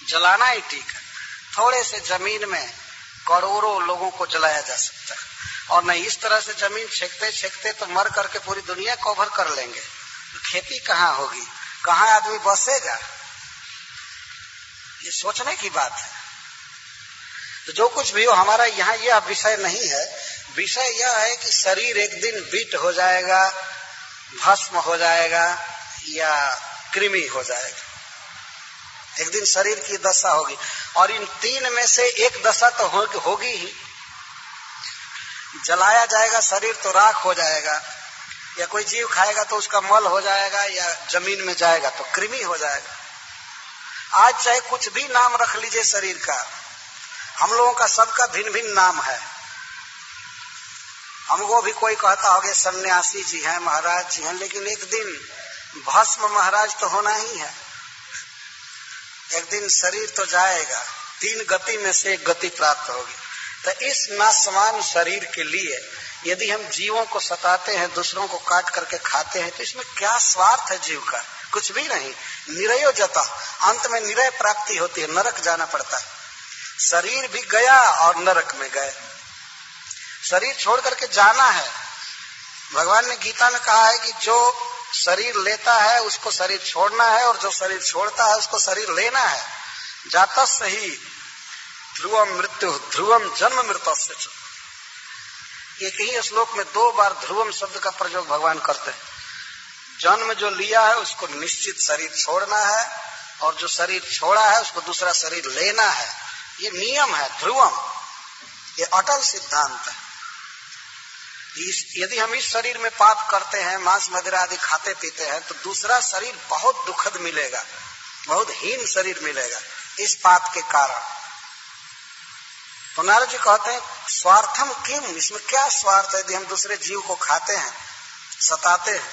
जलाना ही ठीक है। थोड़े से जमीन में करोड़ों लोगों को जलाया जा सकता है, और नहीं इस तरह से जमीन छेकते छेकते तो मर करके पूरी दुनिया कवर कर लेंगे, तो खेती कहाँ होगी, कहाँ आदमी बसेगा? ये सोचने की बात है। तो जो कुछ भी हो, हमारा यहाँ यह विषय नहीं है। विषय यह है कि शरीर एक दिन बीट हो जाएगा, भस्म हो जाएगा या कृमि हो जाएगा। एक दिन शरीर की दशा होगी, और इन तीन में से एक दशा तो होगी ही। जलाया जाएगा शरीर तो राख हो जाएगा, या कोई जीव खाएगा तो उसका मल हो जाएगा, या जमीन में जाएगा तो कृमि हो जाएगा। आज चाहे कुछ भी नाम रख लीजिए शरीर का, हम लोगों का सबका भिन्न भिन्न नाम है। हमको भी कोई कहता होगा सन्यासी जी हैं, महाराज जी हैं, लेकिन एक दिन भस्म महाराज तो होना ही है। एक दिन शरीर तो जाएगा, तीन गति में से एक गति प्राप्त होगी। तो इस नाशवान शरीर के लिए यदि हम जीवों को सताते हैं, दूसरों को काट करके खाते हैं, तो इसमें क्या स्वार्थ है जीव का? कुछ भी नहीं। निरयो जता, अंत में निरय प्राप्ति होती है, नरक जाना पड़ता है। शरीर भी गया और नरक में गए। शरीर छोड़ करके जाना है। भगवान ने गीता में कहा है कि जो शरीर लेता है उसको शरीर छोड़ना है, और जो शरीर छोड़ता है उसको शरीर लेना है। जातस्य ही ध्रुवम मृत्यु ध्रुवम जन्म मृत्युस्य। एक ही श्लोक में 2 बार ध्रुवम शब्द का प्रयोग भगवान करते हैं। जन्म जो लिया है उसको निश्चित शरीर छोड़ना है, और जो शरीर छोड़ा है उसको दूसरा शरीर लेना है। ये नियम है, ध्रुवम, ये अटल सिद्धांत है। यदि हम इस शरीर में पाप करते हैं, मांस मदिरा आदि खाते पीते हैं, तो दूसरा शरीर बहुत दुखद मिलेगा, बहुत हीन शरीर मिलेगा इस पाप के कारण। तो नारद जी कहते हैं स्वार्थम किम, इसमें क्या स्वार्थ है यदि हम दूसरे जीव को खाते हैं, सताते हैं?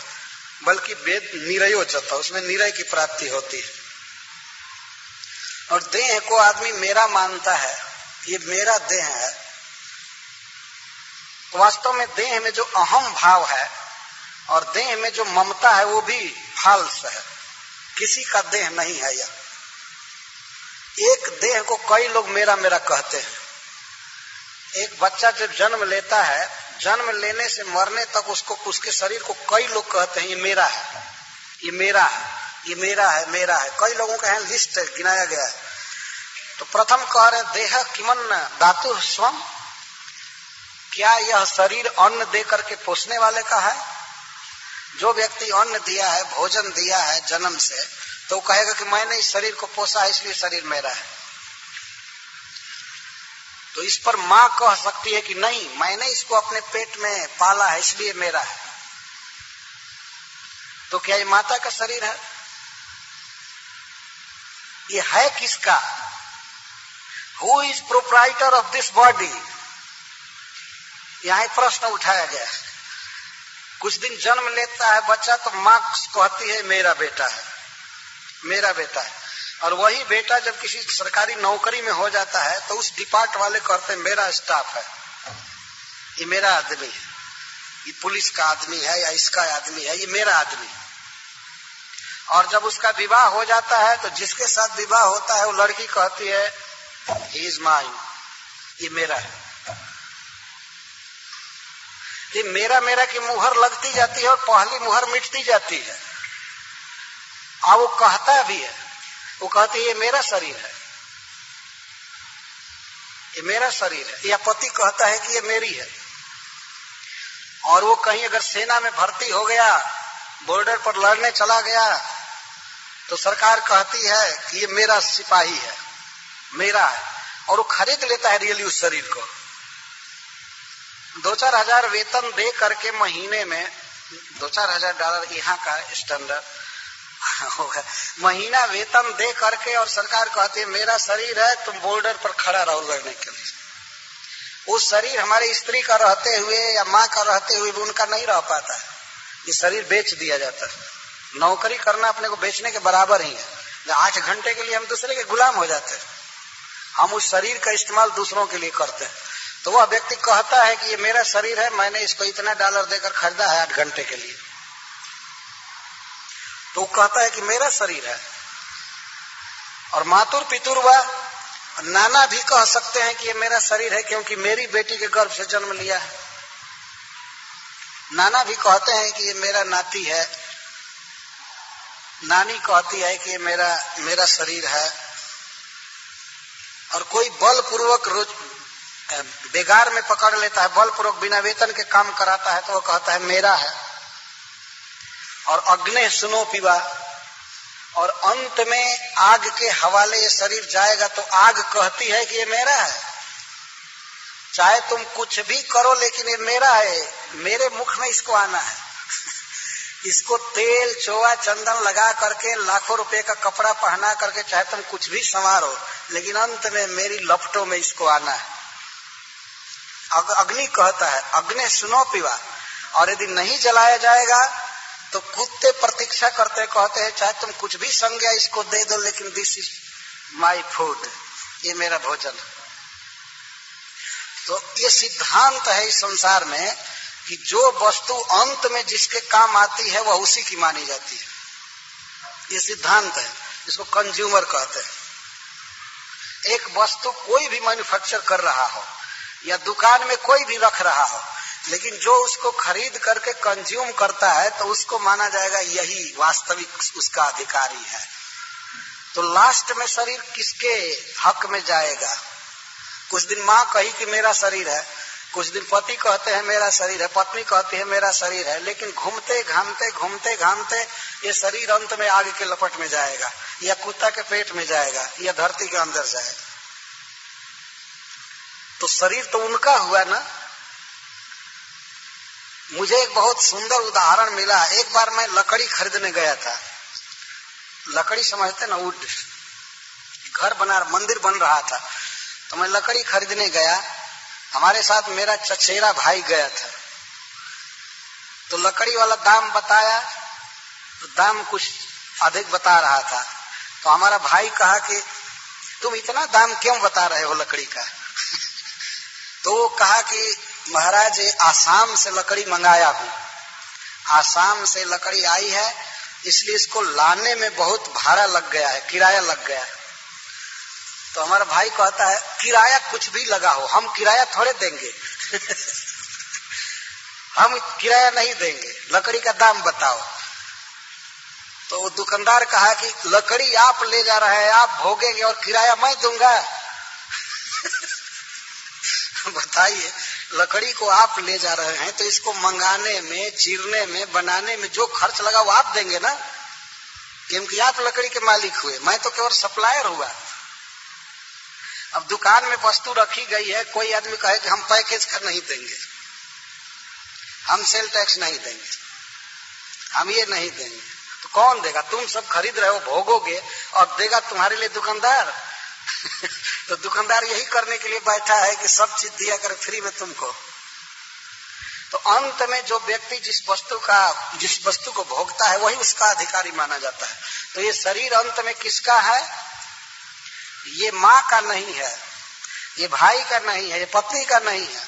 बल्कि वेद निरयो जता, उसमें निरय की प्राप्ति होती है। और देह को आदमी मेरा मानता है, ये मेरा देह है। तो वास्तव में देह में जो अहम भाव है और देह में जो ममता है वो भी फाल्स है, किसी का देह नहीं है। यह एक देह को कई लोग मेरा मेरा कहते हैं। एक बच्चा जब जन्म लेता है, जन्म लेने से मरने तक उसको, उसके शरीर को कई लोग कहते हैं ये मेरा है, ये मेरा है, ये मेरा है, मेरा है। कई लोगों का लिस्ट गिनाया गया है। तो प्रथम कह रहे देह किमन्न धातु स्वम, क्या यह शरीर अन्न दे करके पोषने वाले का है? जो व्यक्ति अन्न दिया है, भोजन दिया है जन्म से, तो कहेगा कि मैंने इस शरीर को पोसा है इसलिए शरीर मेरा है। तो इस पर मां कह सकती है कि नहीं, मैंने इसको अपने पेट में पाला है इसलिए मेरा है। तो क्या ये माता का शरीर है? ये है किसका? Who is proprietor of this body? यहाँ प्रश्न उठाया गया है। कुछ दिन जन्म लेता है बच्चा तो मां कहती है मेरा बेटा है, मेरा बेटा है। और वही बेटा जब किसी सरकारी नौकरी में हो जाता है तो उस डिपार्ट वाले कहते हैं मेरा स्टाफ है, ये मेरा आदमी है, ये पुलिस का आदमी है या इसका आदमी है, ये मेरा आदमी है। और जब उसका विवाह हो जाता है तो जिसके साथ विवाह होता है वो लड़की कहती है ही इज माइन, ये मेरा है। ये मेरा मेरा की मुहर लगती जाती है और पहली मुहर मिटती जाती है। और वो कहता भी है, वो कहती है ये मेरा शरीर है, ये मेरा शरीर है। या पति कहता है कि ये मेरी है। और वो कहीं अगर सेना में भर्ती हो गया, बॉर्डर पर लड़ने चला गया, तो सरकार कहती है कि ये मेरा सिपाही है, मेरा है। और वो खरीद लेता है रियली उस शरीर को। 2-4 हजार वेतन दे करके महीने में, 2-4 हजार डॉलर यहाँ का स्टैंडर्ड होगा, महीना वेतन दे करके, और सरकार कहती है मेरा शरीर है, तुम बॉर्डर पर खड़ा रहो लड़ने के लिए। वो शरीर हमारी स्त्री का रहते हुए या माँ का रहते हुए भी उनका नहीं रह पाता है। ये शरीर बेच दिया जाता है। नौकरी करना अपने को बेचने के बराबर ही है। 8 घंटे के लिए हम दूसरे के गुलाम हो जाते हैं। हम उस शरीर का इस्तेमाल दूसरों के लिए करते हैं। तो वह व्यक्ति कहता है कि ये मेरा शरीर है, मैंने इसको इतना डॉलर देकर खरीदा है 8 घंटे के लिए। तो वो कहता है कि मेरा शरीर है। और मातुर पितुर्वा, नाना भी कह सकते हैं कि ये मेरा शरीर है क्योंकि मेरी बेटी के गर्भ से जन्म लिया है। नाना भी कहते हैं कि ये मेरा नाती है, नानी कहती है कि ये मेरा शरीर है। और कोई बलपूर्वक रोज बेगार में पकड़ लेता है, बलपूर्वक बिना वेतन के काम कराता है तो वो कहता है मेरा है। और अग्नि सुनो पिबा, और अंत में आग के हवाले ये शरीर जाएगा तो आग कहती है कि ये मेरा है। चाहे तुम कुछ भी करो लेकिन ये मेरा है, मेरे मुख में इसको आना है। इसको तेल चोवा चंदन लगा करके लाखों रुपए का कपड़ा पहना करके चाहे तुम कुछ भी संवारो, लेकिन अंत में मेरी लपटों में इसको आना है। अग्नि कहता है अग्नि सुनो पिवा। और यदि नहीं जलाया जाएगा तो कुत्ते प्रतीक्षा करते, कहते हैं चाहे तुम कुछ भी संज्ञा इसको दे दो लेकिन दिस इज माई फूड, ये मेरा भोजन। तो ये सिद्धांत है इस संसार में कि जो वस्तु अंत में जिसके काम आती है वह उसी की मानी जाती है। ये सिद्धांत है, इसको कंज्यूमर कहते हैं। एक वस्तु कोई भी मैन्युफैक्चर कर रहा हो या दुकान में कोई भी रख रहा हो, लेकिन जो उसको खरीद करके कंज्यूम करता है तो उसको माना जाएगा यही वास्तविक उसका अधिकारी है। तो लास्ट में शरीर किसके हक में जाएगा? कुछ दिन माँ कही कि मेरा शरीर है, कुछ दिन पति कहते हैं मेरा शरीर है, पत्नी कहती है मेरा शरीर है, लेकिन घूमते घामते ये शरीर अंत में आग के लपट में जाएगा, या कुत्ता के पेट में जाएगा, या धरती के अंदर जाएगा। तो शरीर तो उनका हुआ ना। मुझे एक बहुत सुंदर उदाहरण मिला। एक बार मैं लकड़ी खरीदने गया था। लकड़ी समझते ना, वुड, घर बना, मंदिर बन रहा था, तो मैं लकड़ी खरीदने गया। हमारे साथ मेरा चचेरा भाई गया था। तो लकड़ी वाला दाम बताया तो दाम कुछ अधिक बता रहा था। तो हमारा भाई कहा कि तुम इतना दाम क्यों बता रहे हो लकड़ी का? तो वो कहा कि महाराज आसाम से लकड़ी मंगाया हूं, आसाम से लकड़ी आई है, इसलिए इसको लाने में बहुत भाड़ा लग गया है, किराया लग गया है। तो हमारा भाई कहता है किराया कुछ भी लगा हो, हम किराया थोड़े देंगे। हम किराया नहीं देंगे, लकड़ी का दाम बताओ। तो वो दुकानदार कहा कि लकड़ी आप ले जा रहे हैं, आप भोगेंगे और किराया मैं दूंगा। बताइए, लकड़ी को आप ले जा रहे हैं तो इसको मंगाने में, चीरने में, बनाने में जो खर्च लगा वो आप देंगे ना, क्योंकि आप लकड़ी के मालिक हुए, मैं तो केवल सप्लायर हुआ। अब दुकान में वस्तु रखी गई है, कोई आदमी कहे कि हम पैकेज कर नहीं देंगे, हम सेल टैक्स नहीं देंगे, हम ये नहीं देंगे, तो कौन देगा? तुम सब खरीद रहे हो, भोगोगे, और देगा तुम्हारे लिए दुकानदार। तो दुकानदार यही करने के लिए बैठा है कि सब चीज दिया करे फ्री में तुमको। तो अंत में जो व्यक्ति जिस वस्तु को भोगता है वही उसका अधिकारी माना जाता है। तो ये शरीर अंत में किसका है? ये माँ का नहीं है, ये भाई का नहीं है, ये पत्नी का नहीं है,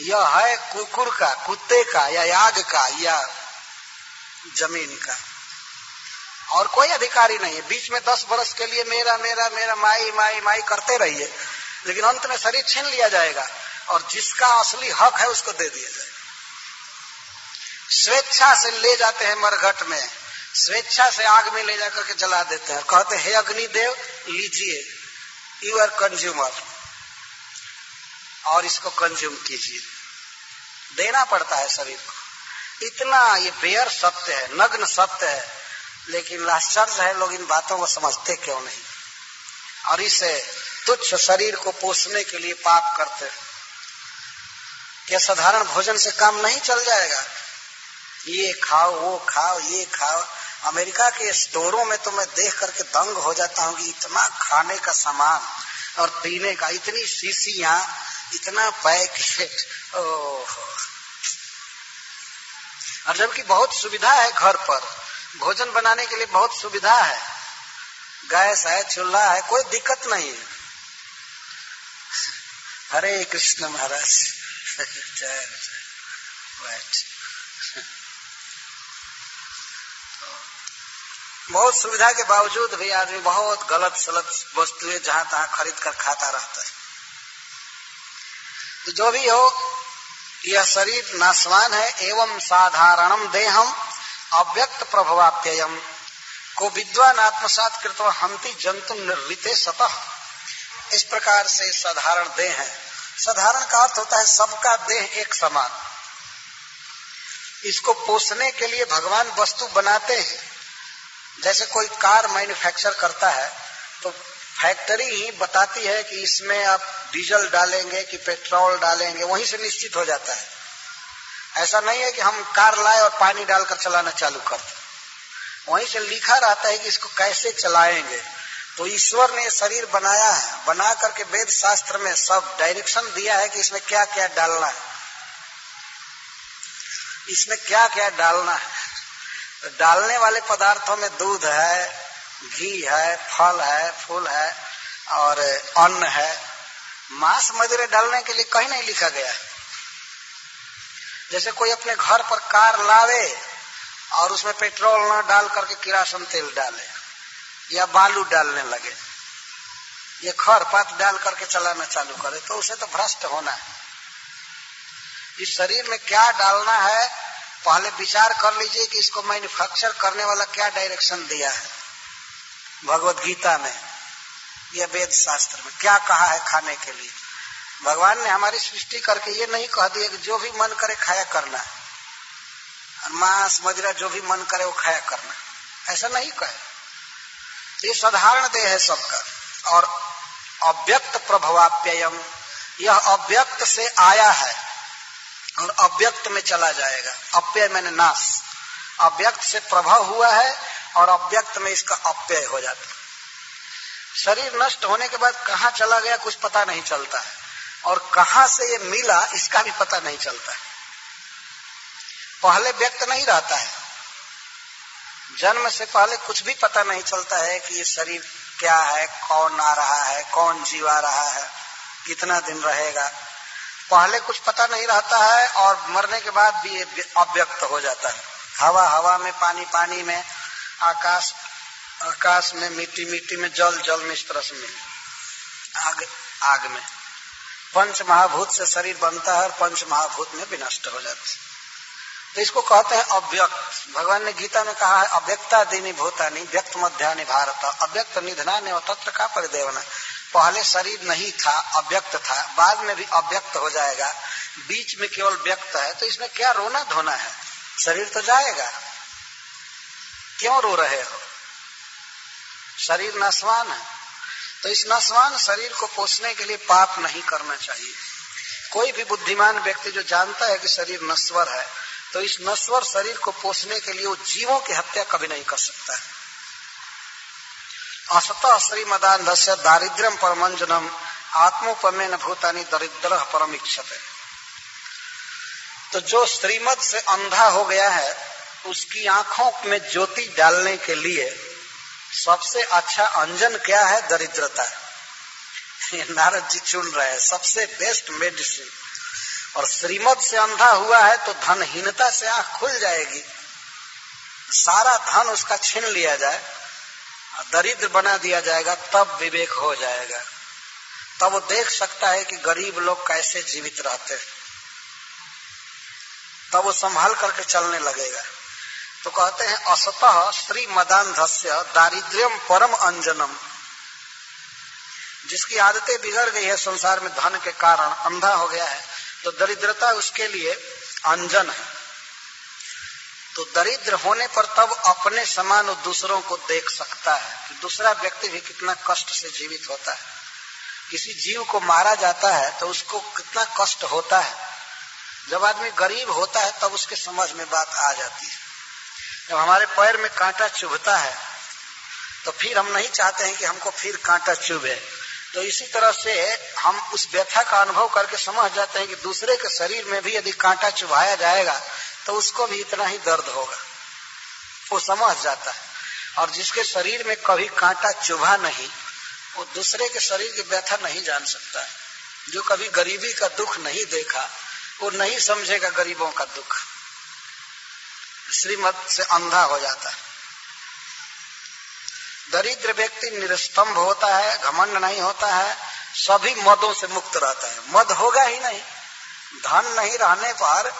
यह है कुकुर का, कुत्ते का, या आग का, या जमीन का, और कोई अधिकारी नहीं है। बीच में 10 वर्ष के लिए मेरा मेरा मेरा माई माई माई करते रहिए, लेकिन अंत में शरीर छीन लिया जाएगा और जिसका असली हक है उसको दे दिया जाएगा। स्वेच्छा से ले जाते हैं मरघट में, स्वेच्छा से आग में ले जाकर के जला देते हैं, कहते हैं हे अग्निदेव लीजिए, यू आर कंज्यूमर, और इसको कंज्यूम कीजिए। देना पड़ता है शरीर को। इतना ये बेयर सत्य है, नग्न सत्य है, लेकिन आश्चर्य है लोग इन बातों को समझते क्यों नहीं, और इसे तुच्छ शरीर को पोषने के लिए पाप करते। क्या साधारण भोजन से काम नहीं चल जाएगा? ये खाओ, वो खाओ, ये खाओ। अमेरिका के स्टोरों में तो मैं देख करके दंग हो जाता हूँ कि इतना खाने का सामान और पीने का, इतनी शीशियां, इतना पैकेट, ओहो। और जबकि बहुत सुविधा है, घर पर भोजन बनाने के लिए बहुत सुविधा है, गैस है, चूल्हा है, कोई दिक्कत नहीं है। हरे कृष्ण महाराज, जय जय। बहुत सुविधा के बावजूद भी आदमी बहुत गलत सलत वस्तुएं जहां तहां खरीद कर खाता रहता है। तो जो भी हो, यह शरीर नाशवान है। एवं साधारणम देहम अव्यक्त प्रभवाप्ययम को विद्वान आत्मसात कृत्वा हंति जंतु निर्वृते सतः। इस प्रकार से साधारण देह है। साधारण का अर्थ होता है सबका देह एक समान। इसको पोषने के लिए भगवान वस्तु बनाते हैं। जैसे कोई कार मैन्युफैक्चर करता है तो फैक्ट्री ही बताती है कि इसमें आप डीजल डालेंगे कि पेट्रोल डालेंगे, वहीं से निश्चित हो जाता है। ऐसा नहीं है कि हम कार लाए और पानी डालकर चलाना चालू कर दें, वहीं से लिखा रहता है कि इसको कैसे चलाएंगे। तो ईश्वर ने शरीर बनाया है, बना करके वेद शास्त्र में सब डायरेक्शन दिया है कि इसमें क्या क्या डालना है, इसमें क्या क्या डालना है। तो डालने वाले पदार्थों में दूध है, घी है, फल है, फूल है और अन्न है। मांस मदिरे डालने के लिए कहीं नहीं लिखा गया है। जैसे कोई अपने घर पर कार लावे और उसमें पेट्रोल न डाल करके किरासन तेल डाले या बालू डालने लगे, ये खरपात डाल करके चलाना चालू करे, तो उसे तो भ्रष्ट होना है। इस शरीर में क्या डालना है पहले विचार कर लीजिए कि इसको मैन्युफैक्चर करने वाला क्या डायरेक्शन दिया है भगवत गीता में या वेद शास्त्र में, क्या कहा है खाने के लिए। भगवान ने हमारी सृष्टि करके ये नहीं कह दिया कि जो भी मन करे खाया करना है, मांस मदिरा जो भी मन करे वो खाया करना, ऐसा नहीं कहे। ये साधारण देह है सबका। और अव्यक्त प्रभवाप्ययम, यह अव्यक्त से आया है और अव्यक्त में चला जाएगा। अप्यय मैंने नाश, अव्यक्त से प्रभव हुआ है और अव्यक्त में इसका अप्यय हो जाता है। शरीर नष्ट होने के बाद कहाँ चला गया कुछ पता नहीं चलता है, और कहाँ से ये मिला इसका भी पता नहीं चलता है। पहले व्यक्त नहीं रहता है, जन्म से पहले कुछ भी पता नहीं चलता है कि ये शरीर क्या है, कौन आ रहा है, कौन जीवा रहा है, कितना दिन रहेगा, पहले कुछ पता नहीं रहता है। और मरने के बाद भी ये अव्यक्त हो जाता है। हवा हवा में, पानी पानी में, आकाश आकाश में, मिट्टी मिट्टी में, जल जल में, इस तरह से मिले, आग आग में। पंच महाभूत से शरीर बनता है और पंच महाभूत में विनष्ट हो जाता है। तो इसको कहते हैं अव्यक्त। भगवान ने गीता में कहा है अव्यक्ता दीनी भूतानी व्यक्त मध्यानि भारत अव्यक्त निधनानि और तत्र का परिदेवना। पहले शरीर नहीं था, अव्यक्त था, बाद में भी अव्यक्त हो जाएगा, बीच में केवल व्यक्त है। तो इसमें क्या रोना धोना है, शरीर तो जाएगा, क्यों रो रहे हो, शरीर नाशवान है। तो इस नाशवान शरीर को पोषने के लिए पाप नहीं करना चाहिए। कोई भी बुद्धिमान व्यक्ति जो जानता है कि शरीर नश्वर है, तो इस नश्वर शरीर को पोषने के लिए वो जीवों की हत्या कभी नहीं कर सकता है। असतः श्रीमदान्धस्य दारिद्र्यम परमंजनम आत्मोपमेन भूतानि दरिद्र परम इच्छते। तो जो श्रीमद से अंधा हो गया है उसकी आंखों में ज्योति डालने के लिए सबसे अच्छा अंजन क्या है, दरिद्रता। ये नारद जी चुन रहे हैं सबसे बेस्ट मेडिसिन। और श्रीमद से अंधा हुआ है तो धनहीनता से आंख खुल जाएगी, सारा धन उसका छीन लिया जाए, दरिद्र बना दिया जाएगा, तब विवेक हो जाएगा। तब वो देख सकता है कि गरीब लोग कैसे जीवित रहते हैं, तब वो संभाल करके चलने लगेगा। तो कहते हैं असतः श्रीमदान्धस्य दारिद्र्यम परम अंजनम। जिसकी आदतें बिगड़ गई है संसार में धन के कारण, अंधा हो गया है, तो दरिद्रता उसके लिए अंजन है। तो दरिद्र होने पर तब अपने समान दूसरों को देख सकता है कि दूसरा व्यक्ति भी कितना कष्ट से जीवित होता है। किसी जीव को मारा जाता है तो उसको कितना कष्ट होता है। जब आदमी गरीब होता है तब उसके समझ में बात आ जाती है। जब हमारे पैर में कांटा चुभता है तो फिर हम नहीं चाहते हैं कि हमको फिर कांटा चुभे। तो इसी तरह से हम उस व्यथा का अनुभव करके समझ जाते हैं कि दूसरे के शरीर में भी यदि कांटा चुभाया जाएगा तो उसको भी इतना ही दर्द होगा, वो समझ जाता है। और जिसके शरीर में कभी कांटा चुभा नहीं, वो दूसरे के शरीर की व्यथा नहीं जान सकता है। जो कभी गरीबी का दुख नहीं देखा वो नहीं समझेगा गरीबों का दुख। श्रीमत से अंधा हो जाता है। दरिद्र व्यक्ति निरस्तंभ होता है, घमंड नहीं होता है, सभी मदों से मुक्त रहता है। मद होगा ही नहीं, धन नहीं रहने पर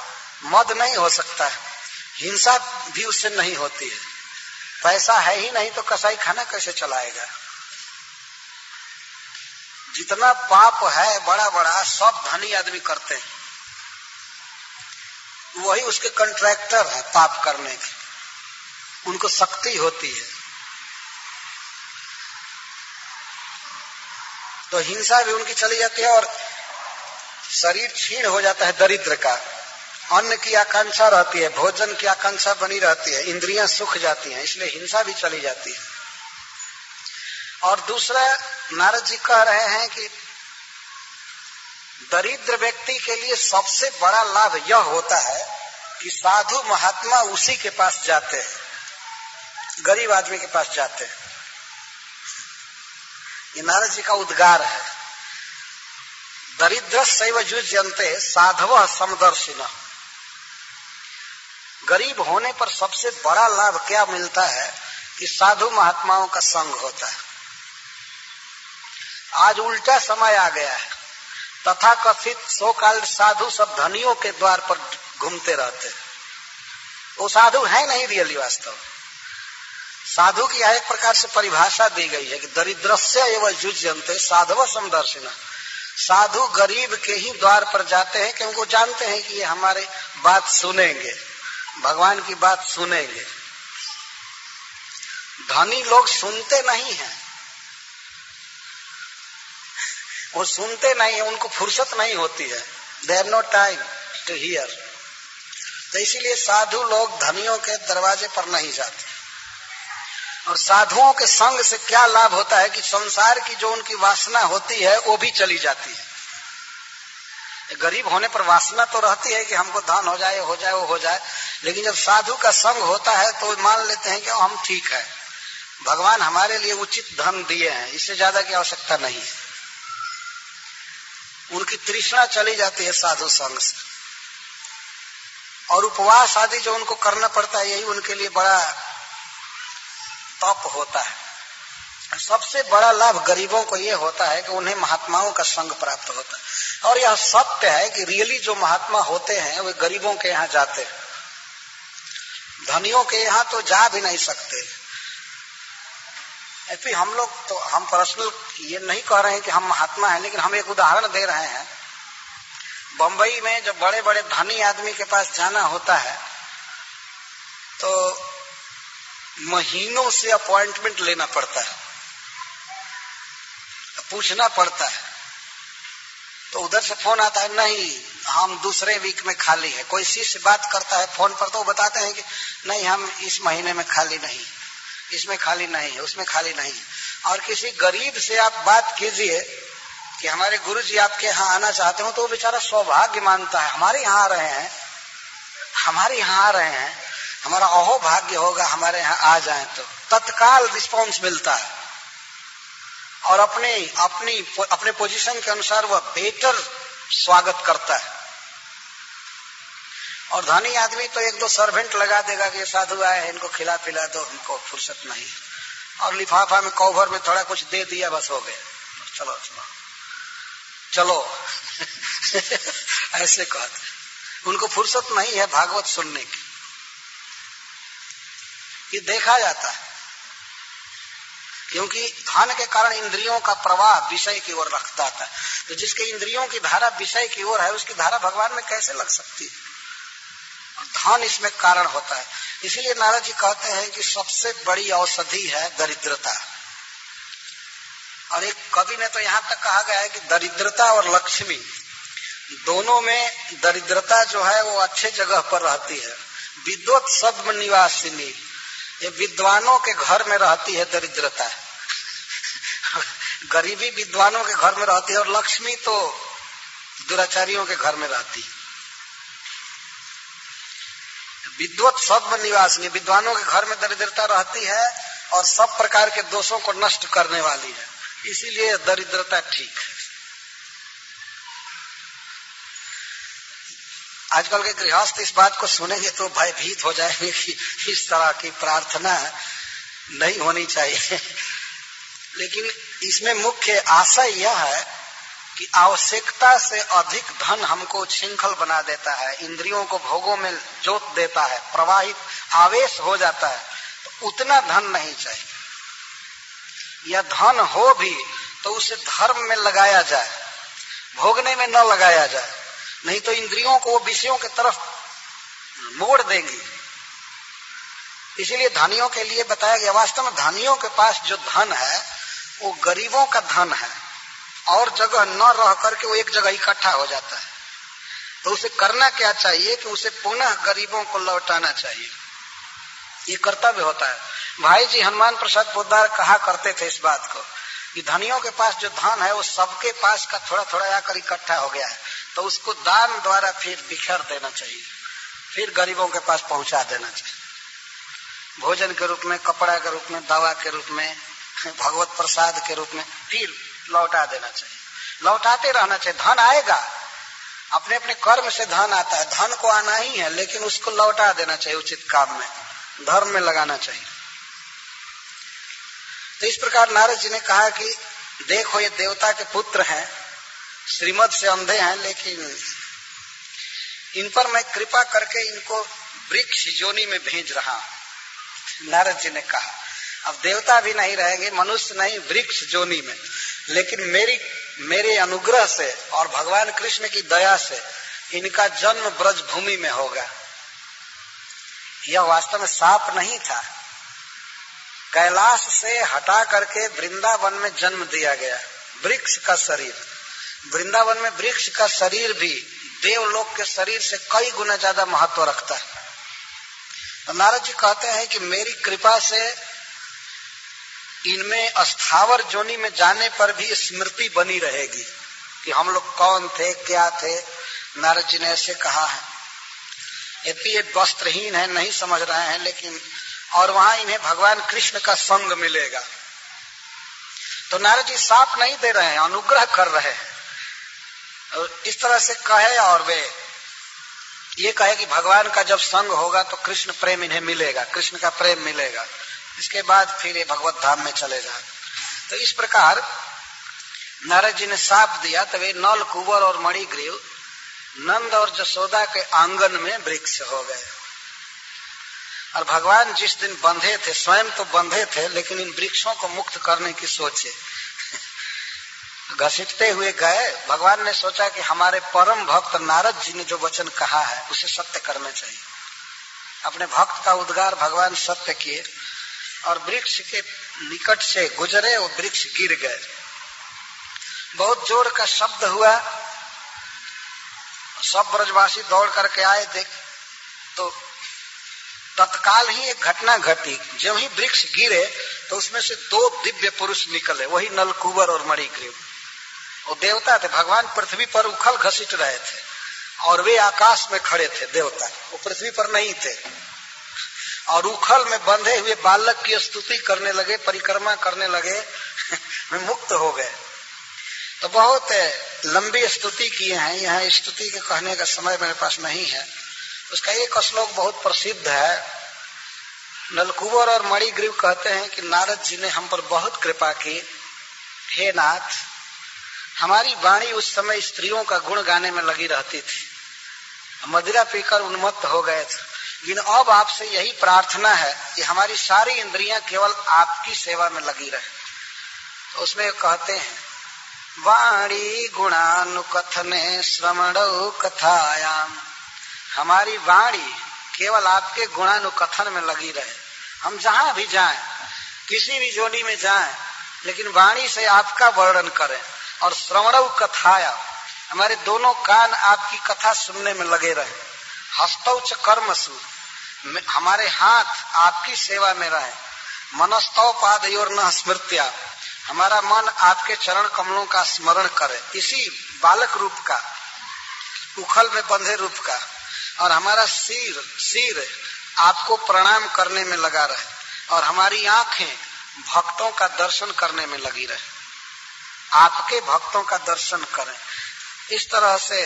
मद नहीं हो सकता है, हिंसा भी उससे नहीं होती है। पैसा है ही नहीं तो कसाई खाना कैसे चलाएगा? जितना पाप है बड़ा बड़ा सब धनी आदमी करते हैं, वही उसके कॉन्ट्रैक्टर है पाप करने के, उनको शक्ति होती है। तो हिंसा भी उनकी चली जाती है और शरीर क्षीण हो जाता है दरिद्र का। अन्न की आकांक्षा रहती है, भोजन की आकांक्षा बनी रहती है, इंद्रियां सूख जाती हैं, इसलिए हिंसा भी चली जाती है। और दूसरा, नारद जी कह रहे हैं कि दरिद्र व्यक्ति के लिए सबसे बड़ा लाभ यह होता है कि साधु महात्मा उसी के पास जाते हैं, गरीब आदमी के पास जाते हैं। ये नारद जी का उद्गार है। दरिद्रस्यैव युज्यन्ते साधवः समदर्शिनः। गरीब होने पर सबसे बड़ा लाभ क्या मिलता है कि साधु महात्माओं का संग होता है। आज उल्टा समय आ गया है, तथाकथित सो कॉल्ड साधु सब धनियों के द्वार पर घूमते रहते हैं। वो साधु है नहीं रियली वास्तव। साधु की एक प्रकार से परिभाषा दी गई है कि दरिद्रस्य एव युज्यन्ते साधव समदर्शिनः। साधु गरीब के ही द्वार पर जाते हैं क्योंकि वो जानते हैं कि ये हमारे बात सुनेंगे, भगवान की बात सुनेंगे। धनी लोग सुनते नहीं हैं, वो सुनते नहीं है, उनको फुर्सत नहीं होती है, they have no time to hear. तो इसीलिए साधु लोग धनियों के दरवाजे पर नहीं जाते। और साधुओं के संग से क्या लाभ होता है कि संसार की जो उनकी वासना होती है वो भी चली जाती है। गरीब होने पर वासना तो रहती है कि हमको धन हो जाए, हो जाए, वो हो जाए, लेकिन जब साधु का संग होता है तो मान लेते हैं कि हम ठीक है, भगवान हमारे लिए उचित धन दिए हैं, इससे ज्यादा की आवश्यकता नहीं है। उनकी तृष्णा चली जाती है साधु संग से। और उपवास आदि जो उनको करना पड़ता है, यही उनके लिए बड़ा तप होता है। सबसे बड़ा लाभ गरीबों को यह होता है कि उन्हें महात्माओं का संग प्राप्त होता है। और यह सत्य है कि रियली जो महात्मा होते हैं वे गरीबों के यहाँ जाते हैं, धनियों के यहाँ तो जा भी नहीं सकते। फिर हम लोग तो, हम पर्सनल ये नहीं कह रहे हैं कि हम महात्मा हैं, लेकिन हम एक उदाहरण दे रहे हैं। बंबई में जब बड़े बड़े धनी आदमी के पास जाना होता है तो महीनों से अपॉइंटमेंट लेना पड़ता है, पूछना पड़ता है। तो उधर से फोन आता है, नहीं हम दूसरे वीक में खाली है। कोई शिष्य बात करता है फोन पर तो वो बताते हैं कि नहीं हम इस महीने में खाली नहीं, इसमें खाली नहीं है, उसमें खाली नहीं है। और किसी गरीब से आप बात कीजिए कि हमारे गुरुजी आपके यहाँ आना चाहते हो, तो वो बेचारा सौभाग्य मानता है, हमारे यहाँ आ रहे हैं, हमारे यहाँ आ रहे हैं, हमारा अहो भाग्य होगा हमारे यहाँ आ जाए। तो तत्काल रिस्पॉन्स मिलता है और अपने पोजीशन के अनुसार वह बेटर स्वागत करता है। और धनी आदमी तो एक दो सर्वेंट लगा देगा कि साधु आए, इनको खिला पिला दो, हमको फुर्सत नहीं, और लिफाफा में कवर में थोड़ा कुछ दे दिया, बस हो गया, चलो चलो चलो ऐसे कहते। उनको फुर्सत नहीं है भागवत सुनने की। ये देखा जाता है क्योंकि धन के कारण इंद्रियों का प्रवाह विषय की ओर रखता था। तो जिसके इंद्रियों की धारा विषय की ओर है, उसकी धारा भगवान में कैसे लग सकती है? धन इसमें कारण होता है। इसीलिए नारद जी कहते हैं कि सबसे बड़ी औषधि है दरिद्रता। और एक कवि ने तो यहाँ तक कहा गया है कि दरिद्रता और लक्ष्मी दोनों में दरिद्रता जो है वो अच्छे जगह पर रहती है। विद्वत सद्म निवासिनी, ये विद्वानों के घर में रहती है दरिद्रता। गरीबी विद्वानों के घर में रहती है और लक्ष्मी तो दुराचारियों के घर में रहती है। विद्वत सद्म निवासिनी, विद्वानों के घर में दरिद्रता रहती है और सब प्रकार के दोषों को नष्ट करने वाली है, इसीलिए दरिद्रता ठीक है। आजकल के गृहस्थ इस बात को सुनेंगे तो भयभीत हो जाएंगे कि इस तरह की प्रार्थना नहीं होनी चाहिए। लेकिन इसमें मुख्य आशय यह है कि आवश्यकता से अधिक धन हमको श्रृंखल बना देता है, इंद्रियों को भोगों में जोत देता है, प्रवाहित आवेश हो जाता है, तो उतना धन नहीं चाहिए। या धन हो भी तो उसे धर्म में लगाया जाए, भोगने में न लगाया जाए, नहीं तो इंद्रियों को वो विषयों की तरफ मोड़ देंगी। इसीलिए धनियों के लिए बताया गया, वास्तव में धनियों के पास जो धन है वो गरीबों का धन है, और जगह न रह करके वो एक जगह इकट्ठा हो जाता है। तो उसे करना क्या चाहिए कि उसे पुनः गरीबों को लौटाना चाहिए, ये कर्तव्य होता है। भाई जी हनुमान प्रसाद पोद्दार कहा करते थे इस बात को कि धनियों के पास जो धन है वो सबके पास का थोड़ा थोड़ा आकर इकट्ठा हो गया है, तो उसको दान द्वारा फिर बिखेर देना चाहिए, फिर गरीबों के पास पहुंचा देना चाहिए, भोजन के रूप में, कपड़ा के रूप में, दवा के रूप में, भगवत प्रसाद के रूप में, फिर लौटा देना चाहिए, लौटाते रहना चाहिए। धन आएगा, अपने अपने कर्म से धन आता है, धन को आना ही है, लेकिन उसको लौटा देना चाहिए, उचित काम में, धर्म में लगाना चाहिए। तो इस प्रकार नारद जी ने कहा कि देखो ये देवता के पुत्र हैं, श्रीमत से अंधे हैं, लेकिन इन पर मैं कृपा करके इनको वृक्ष योनि में भेज रहा हूं। नारद जी ने कहा अब देवता भी नहीं रहेंगे, मनुष्य नहीं, वृक्ष योनि में, लेकिन मेरे अनुग्रह से और भगवान कृष्ण की दया से इनका जन्म ब्रज भूमि में होगा। यह वास्तव में साप नहीं था, कैलाश से हटा करके वृंदावन में जन्म दिया गया, वृक्ष का शरीर। वृंदावन में वृक्ष का शरीर भी देवलोक के शरीर से कई गुना ज्यादा महत्व रखता है। तो नारद जी कहते हैं कि मेरी कृपा से इनमें स्थावर जोनि में जाने पर भी स्मृति बनी रहेगी कि हम लोग कौन थे, क्या थे। नारद जी ने ऐसे कहा है। यद्यपि ये वस्त्रहीन है, नहीं समझ रहे हैं, लेकिन और वहां इन्हें भगवान कृष्ण का संग मिलेगा। तो नारद जी साप नहीं दे रहे हैं, अनुग्रह कर रहे हैं। और इस तरह से कहे और वे ये कहे कि भगवान का जब संग होगा तो कृष्ण प्रेम इन्हें मिलेगा, कृष्ण का प्रेम मिलेगा, इसके बाद फिर ये भगवत धाम में चले जाए। तो इस प्रकार नारद जी ने साप दिया, तो वे नल कुंवर और मणिग्रीव नंद और जसोदा के आंगन में वृक्ष हो गए। और भगवान जिस दिन बंधे थे, स्वयं तो बंधे थे, लेकिन इन वृक्षों को मुक्त करने की सोचे घसीटते हुए गए। भगवान ने सोचा कि हमारे परम भक्त नारद जी ने जो वचन कहा है उसे सत्य करना चाहिए। अपने भक्त का उद्गार भगवान सत्य किए और वृक्ष के निकट से गुजरे, वो वृक्ष गिर गए। बहुत जोर का शब्द हुआ, सब ब्रजवासी दौड़ करके आए, देख तो तत्काल ही एक घटना घटी। जब ही वृक्ष गिरे तो उसमें से दो दिव्य पुरुष निकले, वही नलकुबर और मणिग्रीव। वो देवता थे, भगवान पृथ्वी पर उखल घसीट रहे थे और वे आकाश में खड़े थे। देवता वो पृथ्वी पर नहीं थे और उखल में बंधे हुए बालक की स्तुति करने लगे, परिक्रमा करने लगे, मुक्त हो गए। तो बहुत लंबी स्तुति किए हैं, यहाँ स्तुति के कहने का समय मेरे पास नहीं है। उसका एक श्लोक बहुत प्रसिद्ध है। नलकुबर और मणिग्रीव कहते हैं कि नारद जी ने हम पर बहुत कृपा की। हे नाथ, हमारी वाणी उस समय स्त्रियों का गुण गाने में लगी रहती थी, मदिरा पीकर उन्मत्त हो गए थे, लेकिन अब आपसे यही प्रार्थना है कि हमारी सारी इंद्रियां केवल आपकी सेवा में लगी रहे। तो उसमें कहते हैं, वाणी गुणानुकथने श्रवणौ कथायाम, हमारी वाणी केवल आपके गुणानुकथन में लगी रहे। हम जहां भी जाएं, किसी भी जोड़ी में जाएं, लेकिन वाणी से आपका वर्णन करें। और श्रवणौ कथाया, हमारे दोनों कान आपकी कथा सुनने में लगे रहे। हस्तौ च कर्मसु, हमारे हाथ आपकी सेवा में रहे। मनस्तौ पादयोर न स्मृत्या, हमारा मन आपके चरण कमलों का स्मरण करे, इसी बालक रूप का, उखल में बंधे रूप का। और हमारा सिर आपको प्रणाम करने में लगा रहे और हमारी आंखें भक्तों का दर्शन करने में लगी रहे, आपके भक्तों का दर्शन करें इस तरह से।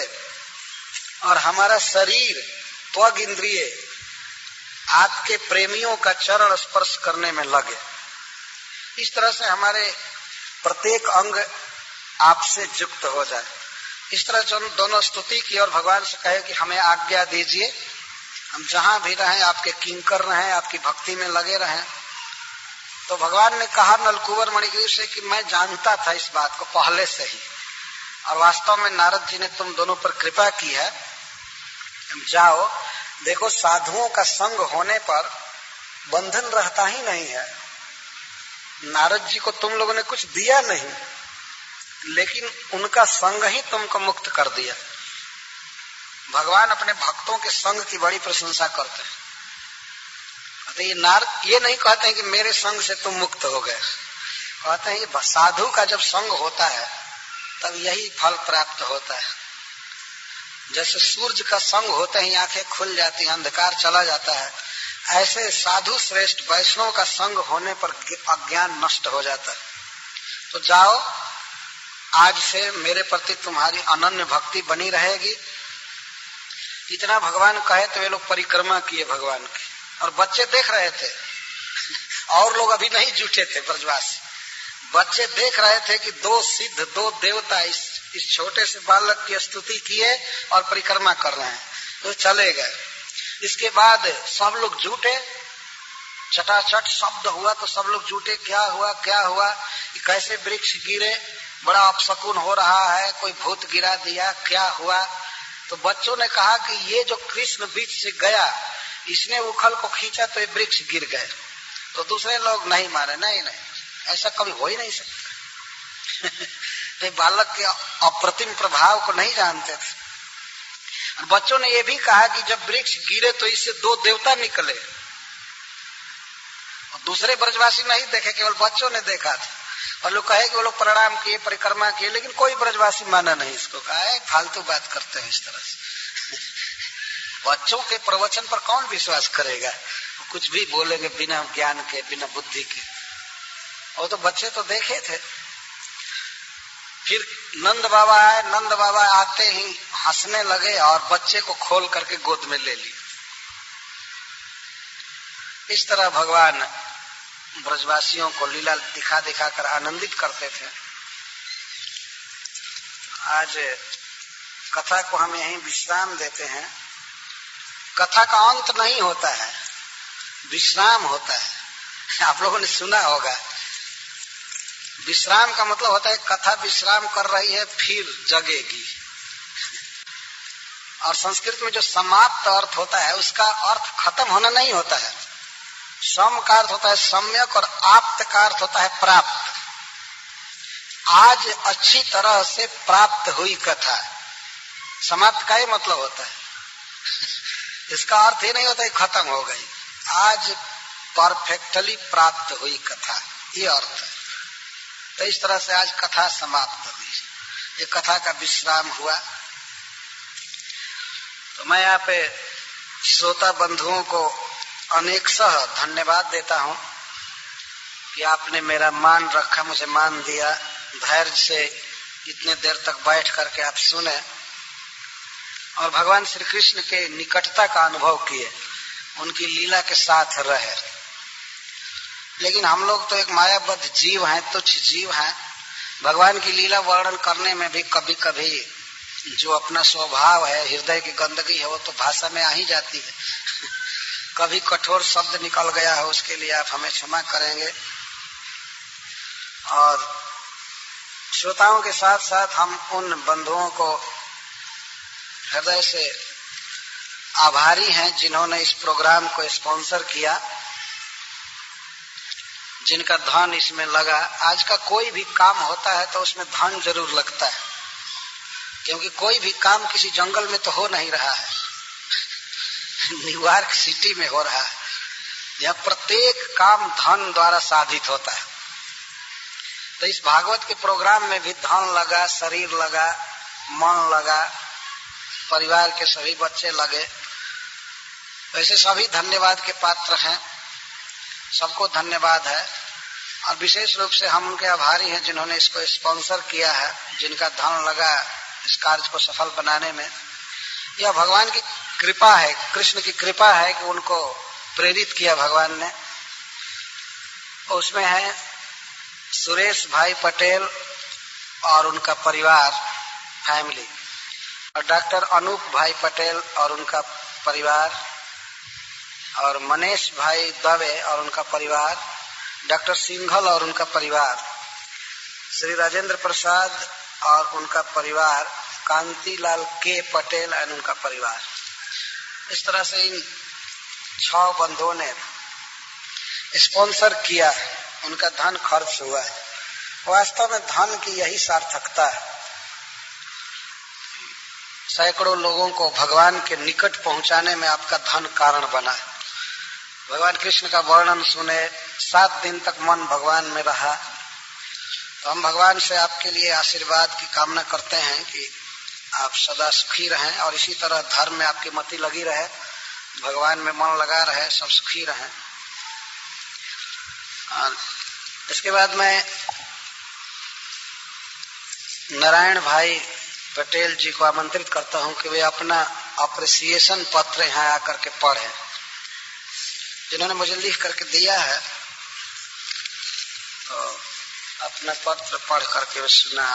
और हमारा शरीर त्वग इंद्रिय आपके प्रेमियों का चरण स्पर्श करने में लगे। इस तरह से हमारे प्रत्येक अंग आपसे युक्त हो जाए। इस तरह जो दोनों स्तुति की और भगवान से कहे कि हमें आज्ञा दीजिए, हम जहां भी रहें आपके किंकर रहें, आपकी भक्ति में लगे रहें। तो भगवान ने कहा नलकुंवर मणिग्रीव से कि मैं जानता था इस बात को पहले से ही, और वास्तव में नारद जी ने तुम दोनों पर कृपा की है। जाओ, देखो साधुओं का संग होने पर बंधन रहता ही नहीं है। नारद जी को तुम लोगों ने कुछ दिया नहीं, लेकिन उनका संग ही तुमको मुक्त कर दिया। भगवान अपने भक्तों के संग की बड़ी प्रशंसा करते हैं। ये नहीं कहते हैं कि मेरे संग से तुम मुक्त हो गए, कहते हैं साधु का जब संग होता है तब यही फल प्राप्त होता है। जैसे सूरज का संग होते ही आंखें खुल जाती हैं, अंधकार चला जाता है, ऐसे साधु श्रेष्ठ वैष्णव का संग होने पर अज्ञान नष्ट हो जाता है। तो जाओ, आज से मेरे प्रति तुम्हारी अनन्य भक्ति बनी रहेगी। इतना भगवान कहे तो वे लोग परिक्रमा किए भगवान की, और बच्चे देख रहे थे और लोग अभी नहीं जुटे थे। ब्रजवासी बच्चे देख रहे थे कि दो सिद्ध, दो देवता इस छोटे से बालक की स्तुति किए और परिक्रमा कर रहे हैं, तो चले गए। इसके बाद सब लोग जुटे, चटाचट शब्द हुआ तो सब लोग जुटे, क्या हुआ क्या हुआ, कैसे वृक्ष गिरे, बड़ा अपशकुन हो रहा है, कोई भूत गिरा दिया, क्या हुआ। तो बच्चों ने कहा कि ये जो कृष्ण बीच से गया, इसने उखल को खींचा तो ये वृक्ष गिर गए। तो दूसरे लोग नहीं माने, नहीं ऐसा कभी हो ही नहीं सकता। तो बालक के अप्रतिम प्रभाव को नहीं जानते थे। बच्चों ने ये भी कहा कि जब वृक्ष गिरे तो इससे दो देवता निकले, और दूसरे ब्रजवासी नहीं देखे, केवल बच्चों ने देखा था। और लोग कहे कि वो लोग प्रणाम किए, परिक्रमा किए, लेकिन कोई ब्रजवासी माना नहीं इसको। कहा फालतू बात करते हैं इस तरह से। बच्चों के प्रवचन पर कौन विश्वास करेगा, कुछ भी बोलेंगे बिना ज्ञान के, बिना बुद्धि के। वो तो बच्चे तो देखे थे। फिर नंद बाबा आए, नंद बाबा आते ही हंसने लगे और बच्चे को खोल करके गोद में ले ली। इस तरह भगवान ब्रजवासियों को लीला दिखा दिखा कर आनंदित करते थे। आज कथा को हम यहीं विश्राम देते हैं। कथा का अंत नहीं होता है, विश्राम होता है। आप लोगों ने सुना होगा, विश्राम का मतलब होता है कथा विश्राम कर रही है फिर जगेगी। और संस्कृत में जो समाप्त अर्थ होता है उसका अर्थ खत्म होना नहीं होता है। सम का अर्थ होता है सम्यक और आप्त का अर्थ होता है प्राप्त। आज अच्छी तरह से प्राप्त हुई कथा, समाप्त का ही मतलब होता है। इसका अर्थ ये नहीं होता है खत्म हो गई, आज परफेक्टली प्राप्त हुई कथा, ये अर्थ है। तो इस तरह से आज कथा समाप्त हुई, ये कथा का विश्राम हुआ। तो मैं यहाँ पे श्रोता बंधुओं को अनेकशः धन्यवाद देता हूँ कि आपने मेरा मान रखा, मुझे मान दिया, धैर्य से इतने देर तक बैठ करके आप सुने और भगवान श्री कृष्ण के निकटता का अनुभव किए, उनकी लीला के साथ रहे। लेकिन हम लोग तो एक मायाबद्ध जीव हैं, तुच्छ जीव हैं। भगवान की लीला वर्णन करने में भी कभी कभी जो अपना स्वभाव है, हृदय की गंदगी है, वो तो भाषा में आ ही जाती है। कभी कठोर शब्द निकल गया है, उसके लिए आप हमें क्षमा करेंगे। और श्रोताओं के साथ साथ हम उन बंधुओं को हृदय से आभारी हैं जिन्होंने इस प्रोग्राम को स्पॉन्सर किया, जिनका धन इसमें लगा। आज का कोई भी काम होता है तो उसमें धन जरूर लगता है, क्योंकि कोई भी काम किसी जंगल में तो हो नहीं रहा है, न्यूयॉर्क सिटी में हो रहा है। यह प्रत्येक काम धन द्वारा साधित होता है। तो इस भागवत के प्रोग्राम में भी धन लगा, शरीर लगा, मन लगा, परिवार के सभी बच्चे लगे। वैसे सभी धन्यवाद के पात्र हैं, सबको धन्यवाद है। और विशेष रूप से हम उनके आभारी हैं जिन्होंने इसको स्पॉन्सर किया है, जिनका धन लगा इस कार्य को सफल बनाने में। यह भगवान की कृपा है, कृष्ण की कृपा है कि उनको प्रेरित किया भगवान ने। उसमें है सुरेश भाई पटेल और उनका परिवार, फैमिली, और डॉक्टर अनूप भाई पटेल और उनका परिवार, और मनीष भाई दवे और उनका परिवार, डॉक्टर सिंघल और उनका परिवार, श्री राजेंद्र प्रसाद और उनका परिवार, कांतिलाल के पटेल और उनका परिवार। इस तरह से इन 6 बंधुओं ने स्पॉन्सर किया, उनका धन खर्च हुआ। वास्तव में धन की यही सार्थकता है, सैकड़ों लोगों को भगवान के निकट पहुंचाने में आपका धन कारण बना है। भगवान कृष्ण का वर्णन सुने, 7 दिन तक मन भगवान में रहा। तो हम भगवान से आपके लिए आशीर्वाद की कामना करते हैं कि आप सदा सुखी रहें और इसी तरह धर्म में आपकी मति लगी रहे, भगवान में मन लगा रहे, सब सुखी रहें। और इसके बाद मैं नारायण भाई पटेल जी को आमंत्रित करता हूं कि वे अपना अप्रिसिएशन पत्र यहाँ आकर के पढ़ें। जिन्होंने मुझे लिख करके दिया है तो अपना पत्र पढ़ करके सुना।